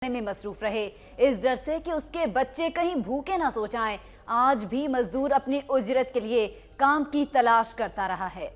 में मसरूफ रहे, इस डर से कि उसके बच्चे कहीं भूखे ना सो जाएं। आज भी मजदूर अपनी उजरत के लिए काम की तलाश करता रहा है।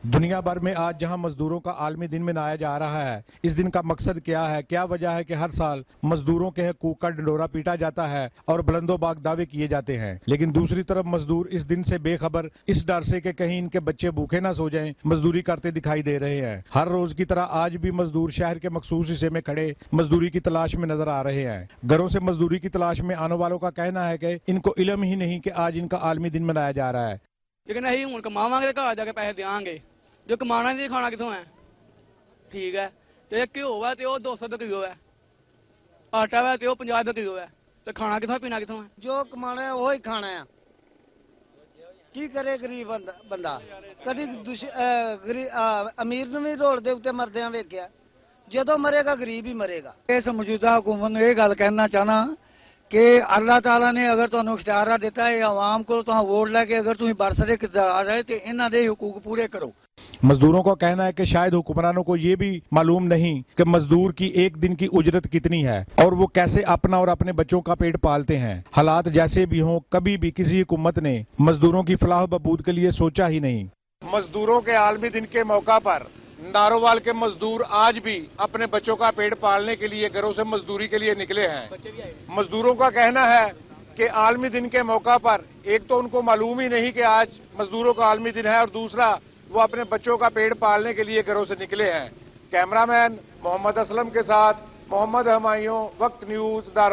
दुनिया भर में आज जहां मजदूरों का आलमी दिन मनाया जा रहा है, इस दिन का मकसद क्या है? क्या वजह है कि हर साल मजदूरों के हकूक का ढिंढोरा पीटा जाता है और बुलंदोबाग दावे किए जाते हैं, लेकिन दूसरी तरफ मजदूर इस दिन से बेखबर, इस डर से कि कहीं इनके बच्चे भूखे ना सो जाएं, मजदूरी करते दिखाई दे रहे हैं। हर रोज की तरह आज भी मजदूर शहर के मखसूस हिस्से में खड़े मजदूरी की तलाश में नजर आ रहे हैं। घरों से मजदूरी की तलाश में आने वालों का कहना है कि इनको इल्म ही नहीं कि आज इनका आलमी दिन मनाया जा रहा है। लेकिन ਅਸੀਂ ਹੁਣ ਕਮਾਵਾਂਗੇ ਤੇ ਘਰ ਜਾ ਕੇ ਪੈਸੇ ਦੇਵਾਂਗੇ, ਜੋ ਕਮਾਣਾ ਨਹੀਂ ਖਾਣਾ ਕਿੱਥੋਂ ਹੈ? ਠੀਕ ਹੈ, ਤੇ ਘਿਓ ਹੈ ਤੇ ਉਹ 200 ਦਾ ਕਿਲੋ ਹੈ, ਆਟਾ ਹੈ ਤੇ ਉਹ 50 ਦਾ ਕਿਲੋ ਹੈ, ਤੇ ਖਾਣਾ ਕਿੱਥੋਂ ਪੀਣਾ ਕਿੱਥੋਂ ਹੈ? ਜੋ ਕਮਾਣਾ ਹੈ ਉਹ ਹੀ ਖਾਣਾ ਹੈ। ਕੀ ਕਰੇ ਗਰੀਬ ਬੰਦਾ? ਕਦੀ ਅਮੀਰ ਨੂੰ ਵੀ ਰੋਡ ਦੇ ਉੱਤੇ ਮਰਦਿਆਂ ਵੇਖਿਆ, ਜਦੋਂ ਮਰੇਗਾ ਗਰੀਬ ਹੀ ਮਰੇਗਾ। ਇਸ ਮੌਜੂਦਾ हुकूमत ਨੂੰ ਇਹ ਗੱਲ ਕਹਿਣਾ ਚਾਹਨਾ कि अल्लाह ताला ने अगर तुहानू इख्तियार दिता है आवाम को, तुहां वोट लैके अगर तुसीं बरसरे किरदार है तो इन्हां दे हुकूक पूरे करो। मजदूरों का कहना है कि शायद हुक्मरानों को ये भी मालूम नहीं कि मजदूर की एक दिन की उजरत कितनी है और वो कैसे अपना और अपने बच्चों का पेट पालते हैं। हालात जैसे भी हों, कभी भी किसी हुकूमत ने मजदूरों की फलाह बहबूद के लिए सोचा ही नहीं। मजदूरों के आलमी दिन के मौका पर नारोवाल के मजदूर आज भी अपने बच्चों का पेट पालने के लिए घरों से मजदूरी के लिए निकले हैं। मजदूरों का कहना है कि आलमी दिन के मौका पर एक तो उनको मालूम ही नहीं कि आज मजदूरों का आलमी दिन है और दूसरा वो अपने बच्चों का पेट पालने के लिए घरों से निकले हैं। कैमरामैन मोहम्मद असलम के साथ मोहम्मद हमायूं, वक्त न्यूज, नारोवाल।